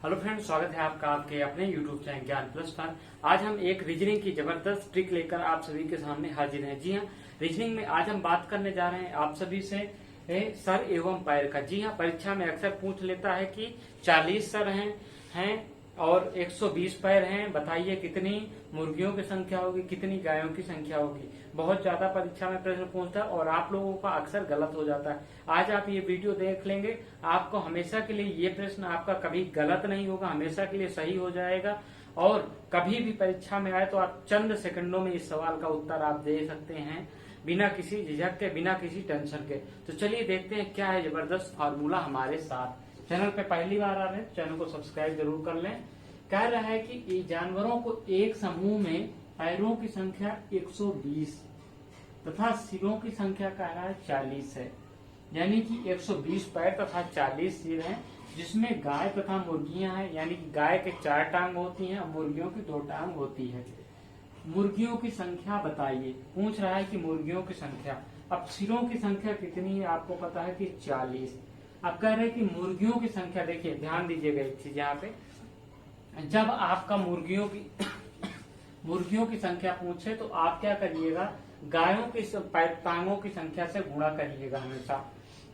Hello friends, स्वागत है आपका आपके अपने यूट्यूब चैनल ज्ञान प्लस फन। आज हम एक रीजनिंग की जबरदस्त ट्रिक लेकर आप सभी के सामने हाजिर हैं। जी हाँ, रीजनिंग में आज हम बात करने जा रहे हैं आप सभी से सर एवं पैर का। जी हाँ, परीक्षा में अक्सर पूछ लेता है कि 40 सर हैं और 120 पैर हैं, बताइए कितनी मुर्गियों की संख्या होगी, कितनी गायों की संख्या होगी। बहुत ज्यादा परीक्षा में प्रश्न पूछता है और आप लोगों का अक्सर गलत हो जाता है। आज आप ये वीडियो देख लेंगे, आपको हमेशा के लिए ये प्रश्न आपका कभी गलत नहीं होगा, हमेशा के लिए सही हो जाएगा। और कभी भी परीक्षा में आए तो आप चंद सेकंडों में इस सवाल का उत्तर आप दे सकते हैं, बिना किसी झिझक के, बिना किसी टेंशन के। तो चलिए देखते हैं क्या है जबरदस्त फार्मूला हमारे साथ। चैनल पे पहली बार आ रहे हैं, चैनल को सब्सक्राइब जरूर कर लें। कह रहा है कि जानवरों को एक समूह में पैरों की संख्या 120 तथा सिरों की संख्या कह रहा है 40 है। यानी कि 120 पैर तथा 40 सिर हैं, जिसमें गाय तथा मुर्गियां हैं। यानी कि गाय के 4 टांग होती हैं और मुर्गियों की 2 टांग होती है। मुर्गियों की संख्या बताइए, पूछ रहा है कि मुर्गियों की संख्या। अब सिरों की संख्या कितनी है, आपको पता है कि 40। अब कह रहे हैं कि मुर्गियों की संख्या, देखिए ध्यान दीजिएगा एक चीज यहाँ पे, जब आपका मुर्गियों की संख्या पूछे तो आप क्या करिएगा, गायों की टांगों की संख्या से गुणा करिएगा हमेशा।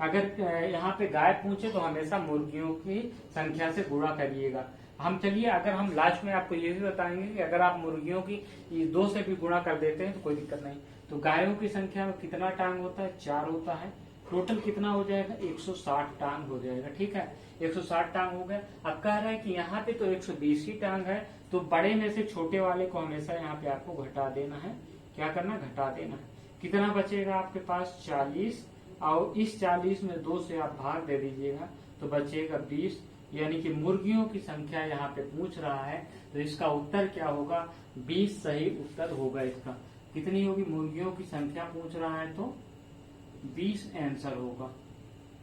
अगर यहाँ पे गाय पूछे तो हमेशा मुर्गियों की संख्या से गुणा करिएगा। हम चलिए, अगर हम लास्ट में आपको ये भी बताएंगे कि अगर आप मुर्गियों की 2 से भी गुणा कर देते हैं तो कोई दिक्कत नहीं। तो गायों की संख्या में कितना टांग होता है, 4 होता है। टोटल कितना हो जाएगा, 160 टांग हो जाएगा। ठीक है, 160 टांग हो गया। अब कह रहा है कि यहाँ पे तो 120 ही टांग है, तो बड़े में से छोटे वाले को हमेशा यहाँ पे आपको घटा देना है। क्या करना, घटा देना है। कितना बचेगा आपके पास, 40। और इस 40 में 2 से आप भाग दे दीजिएगा तो बचेगा 20। यानी कि मुर्गियों की संख्या यहाँ पे पूछ रहा है, तो इसका उत्तर क्या होगा, 20 सही उत्तर होगा इसका। कितनी होगी, मुर्गियों की संख्या पूछ रहा है तो 20 आंसर होगा।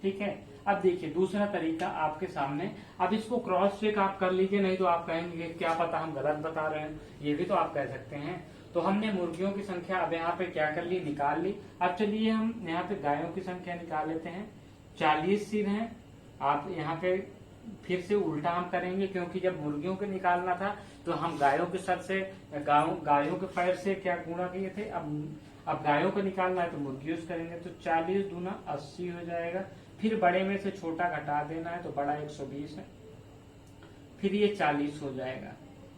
ठीक है। अब देखिए दूसरा तरीका आपके सामने। अब इसको क्रॉस चेक आप कर लीजिए, नहीं तो आप कहेंगे क्या पता हम गलत बता रहे हैं, ये भी तो आप कह सकते हैं। तो हमने मुर्गियों की संख्या अब यहाँ पे क्या कर ली, निकाल ली। अब चलिए हम यहाँ पे गायों की संख्या निकाल लेते हैं। 40 सिर हैं। आप यहाँ पे फिर से उल्टा हम करेंगे, क्योंकि जब मुर्गियों के निकालना था तो हम गायों के सर से, गायों के पैर से क्या गुणा किए थे। अब गायों को निकालना है तो मुर्गियों से करेंगे, तो 40 दूना 80 हो जाएगा। फिर बड़े में से छोटा घटा देना है तो बड़ा 120 है। फिर ये 40 हो जाएगा,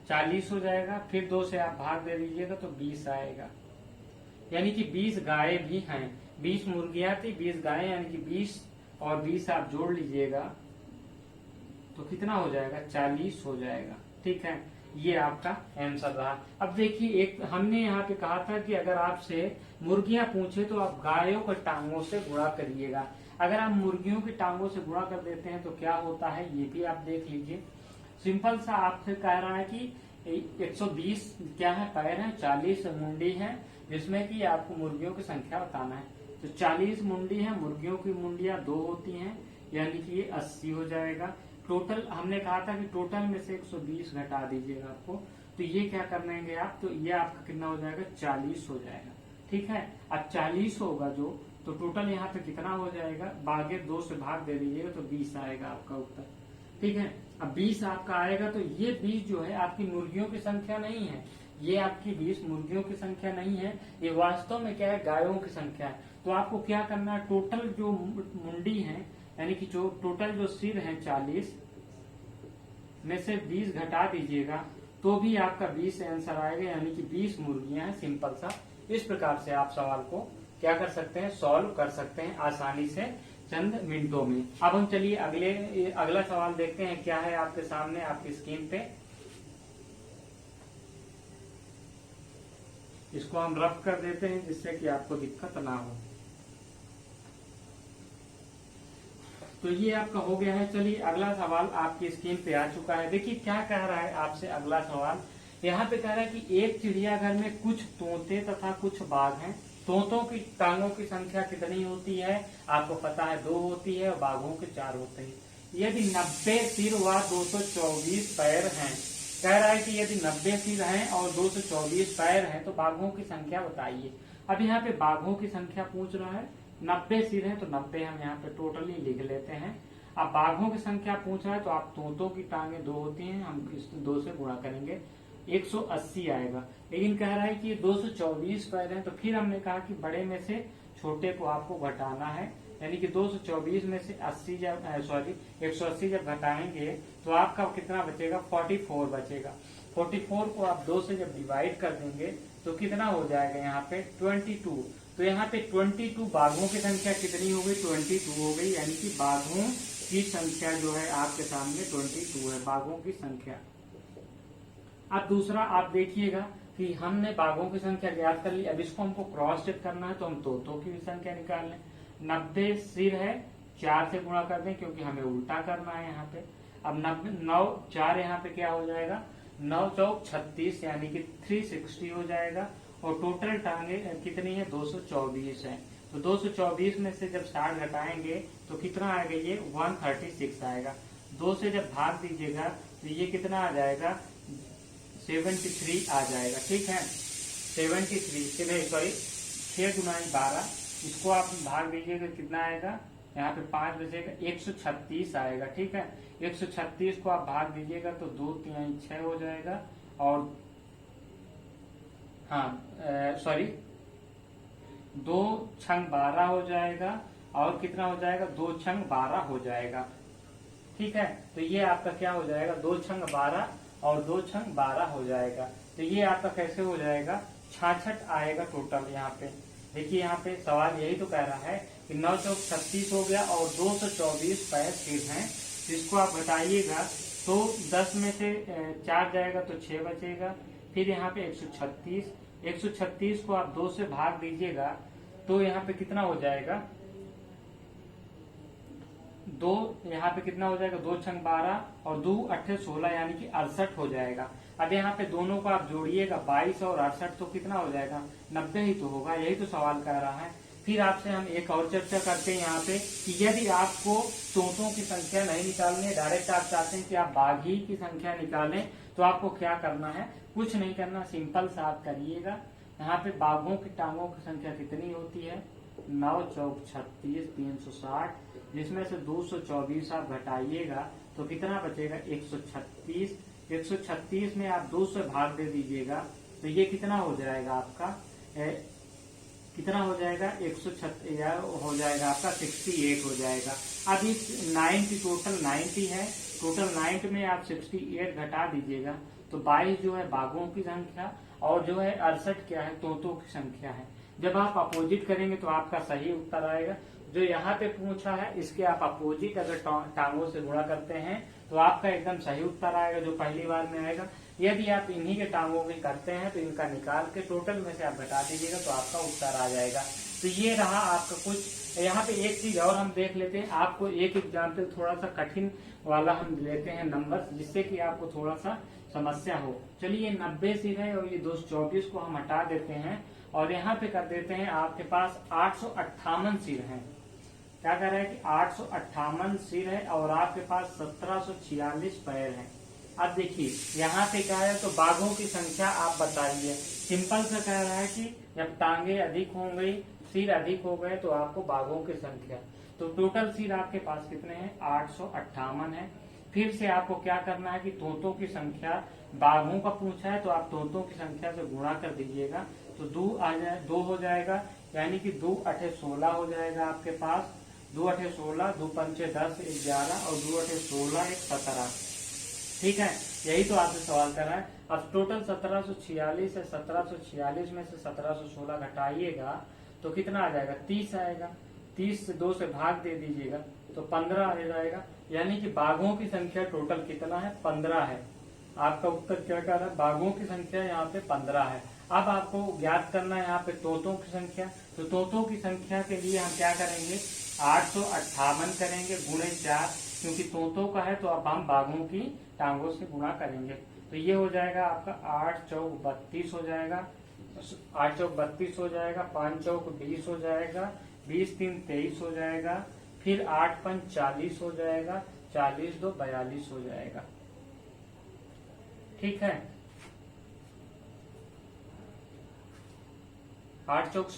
40 हो जाएगा। फिर 2 से आप भाग दे दीजिएगा तो 20 आएगा। यानी कि 20 गाय भी हैं, 20 मुर्गियां थी, 20 गायें, यानी कि 20 और 20 आप जोड़ लीजिएगा तो कितना हो जाएगा, 40 हो जाएगा। ठीक है, ये आपका आंसर रहा। अब देखिए, एक हमने यहाँ पे कहा था कि अगर आपसे मुर्गियां पूछे तो आप गायों के टांगों से गुणा करिएगा। अगर आप मुर्गियों की टांगों से गुणा कर देते हैं तो क्या होता है, ये भी आप देख लीजिए। सिंपल सा आपसे कह रहा है कि 120 क्या है, पैर है, 40 मुंडी है, जिसमें कि आपको मुर्गियों की संख्या बताना है। तो 40 मुंडी है, मुर्गियों की मुंडियां 2 होती हैं, यानी कि ये 80 हो जाएगा। टोटल हमने कहा था कि टोटल में से 120 घटा दीजिएगा आपको, तो ये क्या कर लेंगे आप, तो ये आपका कितना हो जाएगा, 40 हो जाएगा। ठीक है, अब 40 होगा जो, तो टोटल यहाँ पे कितना हो जाएगा, बागे 2 से भाग दे दीजिएगा तो 20 आएगा आपका उत्तर। ठीक है, अब 20 आपका आएगा, तो ये 20 जो है आपकी मुर्गियों की संख्या नहीं है, ये आपकी 20 मुर्गियों की संख्या नहीं है, ये वास्तव में क्या है, गायों की संख्या है। तो आपको क्या करना है, टोटल जो मुंडी है, यानी कि जो टोटल जो सिर है 40 में से 20 घटा दीजिएगा तो भी आपका 20 आंसर आएगा। यानी कि 20 मुर्गियां हैं। सिंपल सा, इस प्रकार से आप सवाल को क्या कर सकते हैं, सॉल्व कर सकते हैं आसानी से, चंद मिनटों में। अब हम चलिए अगला सवाल देखते हैं क्या है आपके सामने आपकी स्क्रीन पे। इसको हम रफ कर देते हैं जिससे कि आपको दिक्कत ना हो। तो ये आपका हो गया है। चलिए अगला सवाल आपकी स्क्रीन पे आ चुका है। देखिए क्या कह रहा है आपसे अगला सवाल। यहाँ पे कह रहा है कि एक चिड़ियाघर में कुछ तोते तथा कुछ बाघ हैं। तोतों की टांगों की संख्या कितनी होती है, आपको पता है 2 होती है, और बाघों के 4 होते हैं। यदि 90 सिर व 224 पैर हैं, कह रहा है कि यदि 90 सिर हैं और 224 पैर हैं तो बाघों की संख्या बताइए। अब यहाँ पे बाघों की संख्या पूछ रहा है, 90 सिर है तो 90 हम यहाँ पे टोटली लिख लेते हैं। अब बाघों की संख्या पूछ रहा है तो आप तोतों की टांगे 2 होती हैं, हम इस 2 से गुणा करेंगे, 180 आएगा। लेकिन कह रहा है कि ये 224 पैर हैं, तो फिर हमने कहा कि बड़े में से छोटे को आपको घटाना है, यानी कि 224 में से 180 जब घटाएंगे तो आपका कितना बचेगा, 44 बचेगा। 44 को आप 2 से जब डिवाइड कर देंगे तो कितना हो जाएगा यहाँ पे 22। तो यहाँ पे 22 बाघों की संख्या कितनी हो गई, 22 हो गई, यानी कि बाघों की संख्या जो है आपके सामने 22 है, बाघों की संख्या। अब दूसरा आप देखिएगा कि हमने बाघों की संख्या ज्ञात कर ली, अब इसको हमको क्रॉस चेक करना है, तो हम तोतों की भी संख्या निकाल लें। 90 सिर है, 4 से गुणा कर दें क्योंकि हमें उल्टा करना है यहाँ पे। अब 9 4 यहाँ पे क्या हो जाएगा, 9 चौक 36, यानी कि 360 हो जाएगा। और टोटल टांगे कितनी है, 224 है। तो 224 में से जब 60 घटाएंगे तो कितना आएगा, ये 136 आएगा। 2 से जब भाग दीजिएगा तो ये कितना आ जाएगा, 73 आ जाएगा। ठीक है, 73 नहीं सॉरी 6 गुना 12, इसको आप भाग दीजिएगा कितना आएगा, यहाँ पे 5 बचेगा, 136 आएगा। ठीक है, 136 को आप भाग दीजिएगा तो 2 3 6 हो जाएगा, और हाँ सॉरी 2 छंग 12 हो जाएगा, और कितना हो जाएगा, 2 छंग 12 हो जाएगा। ठीक है, तो ये आपका क्या हो जाएगा, 2 छंग 12 और 2 छंग 12 हो जाएगा। तो ये आपका कैसे हो जाएगा, 66 आएगा टोटल। यहाँ पे देखिए, यहाँ पे सवाल यही तो कह रहा है कि 9 चौक 36 हो गया और 224 पैर सिर हैं, इसको आप घटाइएगा तो 10 में से 4 जाएगा तो 6 बचेगा। फिर यहाँ पे 136 को आप 2 से भाग दीजिएगा तो यहाँ पे कितना हो जाएगा, 2 यहाँ पे कितना हो जाएगा, 2 छंग 12 और 2 8 16, यानी कि 68 हो जाएगा। अब यहाँ पे दोनों को आप जोड़िएगा, 22 और 68, तो कितना हो जाएगा, 90 ही तो होगा, यही तो सवाल कर रहा है। फिर आपसे हम एक और चर्चा करते हैं यहाँ पे कि यदि आपको तोतों की संख्या नहीं निकालनी है, डायरेक्ट आप चाहते हैं कि आप बाघी की संख्या निकालें, तो आपको क्या करना है, कुछ नहीं करना, सिंपल सा आप करिएगा। यहाँ पे बाघों की टांगों की संख्या कितनी होती है, 9 चौक 36 360, जिसमें से 224 आप घटाइएगा तो कितना बचेगा, 136। 136 में आप 2 से भाग दे दीजिएगा तो ये कितना हो जाएगा आपका, कितना हो जाएगा, 136 हो जाएगा आपका, 68 हो जाएगा। अब इस 90 टोटल 90 है, टोटल 90 में आप 68 घटा दीजिएगा तो 22 जो है बाघों की संख्या, और जो है 68 क्या है, तोतों की संख्या है। जब आप अपोजिट करेंगे तो आपका सही उत्तर आएगा। जो यहाँ पे पूछा है इसके आप अपोजिट अगर टांगों से गुणा करते हैं तो आपका एकदम सही उत्तर आएगा, जो पहली बार में आएगा। यदि आप इन्हीं के टांगों की करते हैं तो इनका निकाल के टोटल में से आप घटा दीजिएगा तो आपका उत्तर आ जाएगा। तो ये रहा आपका कुछ। यहाँ पे एक चीज और हम देख लेते हैं, आपको एक एग्जाम्पल थोड़ा सा कठिन वाला हम लेते हैं नंबर, जिससे कि आपको थोड़ा सा समस्या हो। चलिए, 90 सिर है और ये 224 को हम हटा देते हैं और यहाँ पे कर देते हैं आपके पास 858 सिर हैं। क्या कह रहा है कि 858 सिर है और आपके पास 1746 पैर हैं। अब देखिए यहाँ पे क्या है, तो बाघों की संख्या आप बताइए। सिंपल से कह रहा है कि जब टांगे अधिक हो गई, सिर अधिक हो गए, तो आपको बाघों की संख्या। तो टोटल सिर आपके पास कितने हैं, 858 है। फिर से आपको क्या करना है कि तोतों की संख्या, बाघों का पूछा है तो आप तोतों की संख्या से गुणा कर दीजिएगा तो 2 हो जाएगा, यानी कि 2 8 16 हो जाएगा आपके पास। 2 8 16, 2 5 10 11 और 2 8 16 1 17। ठीक है, यही तो आपसे सवाल कर रहा है। अब टोटल 1746 है, 1746 में से 1716 घटाइएगा तो कितना आ जाएगा, 30 आएगा। 30 से 2 से भाग दे दीजिएगा तो 15 आ जाएगा, यानी कि बाघों की संख्या टोटल कितना है, 15 है। आपका उत्तर क्या कर रहा है, बाघों की संख्या यहाँ पे 15 है। अब आपको ज्ञात करना है यहाँ पे तोतों की संख्या। तो तोतों की संख्या के लिए हम क्या करेंगे, 858 करेंगे गुणे 4, क्योंकि तोतों का है तो अब हम बाघों की टांगों से गुणा करेंगे। तो ये हो जाएगा आपका 8 चौक 32 हो जाएगा, 8 चौक 32 हो जाएगा, 5 चौक 20 हो जाएगा, 20 3 23 हो जाएगा, फिर 8 5 40 हो जाएगा, 40 2 42 हो जाएगा। ठीक है, 8 चौक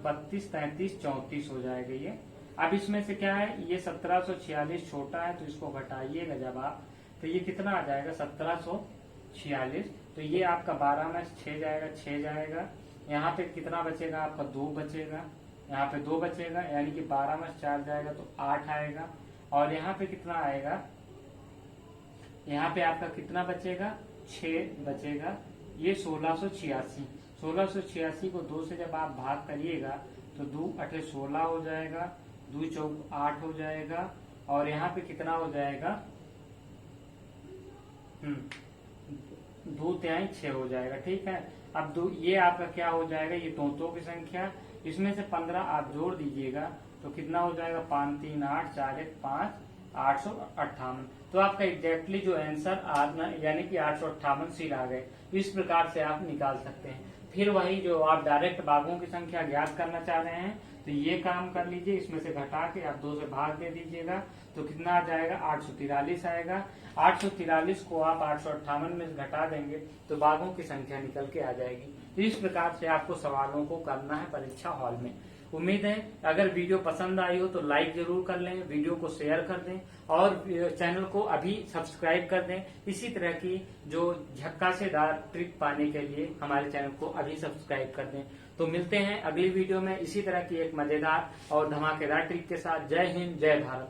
32 33 34 हो जाएगा ये। अब इसमें से क्या है, ये 1746 छोटा है तो इसको घटाइएगा जब आप, तो ये कितना आ जाएगा 1746। तो ये आपका 12 में 6 जाएगा, 6 जाएगा। यहाँ पे कितना बचेगा आपका 2 बचेगा, यहाँ पे 2 बचेगा, यानी कि 12 में 4 जाएगा तो 8 आएगा। और यहाँ पे कितना आएगा, यहाँ पे आपका कितना बचेगा 6 बचेगा। ये 1686, 1686 को 2 से जब आप भाग करिएगा तो 2 8 16 हो जाएगा, 2 चौक 8 हो जाएगा। और यहाँ पे कितना हो जाएगा, 2 तिहाई 6 हो जाएगा। ठीक है, अब ये आपका क्या हो जाएगा, ये तोतों की संख्या, इसमें से 15 आप जोड़ दीजिएगा तो कितना हो जाएगा 5 3 8 4 1 5 858। तो आपका एग्जैक्टली जो आंसर आना यानी कि 858 सील आ गए। इस प्रकार से आप निकाल सकते हैं। फिर वही जो आप डायरेक्ट बाघों की संख्या ज्ञात करना चाह रहे हैं तो ये काम कर लीजिए, इसमें से घटा के आप 2 से भाग दे दीजिएगा तो कितना आ जाएगा 843 आएगा। 843 को आप 858 में से घटा देंगे तो बाघों की संख्या निकल के आ जाएगी। तो इस प्रकार से आपको सवालों को करना है परीक्षा हॉल में। उम्मीद है अगर वीडियो पसंद आई हो तो लाइक जरूर कर लें, वीडियो को शेयर कर दें और चैनल को अभी सब्सक्राइब कर दें। इसी तरह की जो झक्कासेदार ट्रिक पाने के लिए हमारे चैनल को अभी सब्सक्राइब कर दें। तो मिलते हैं अगली वीडियो में इसी तरह की एक मजेदार और धमाकेदार ट्रिक के साथ। जय हिंद, जय भारत।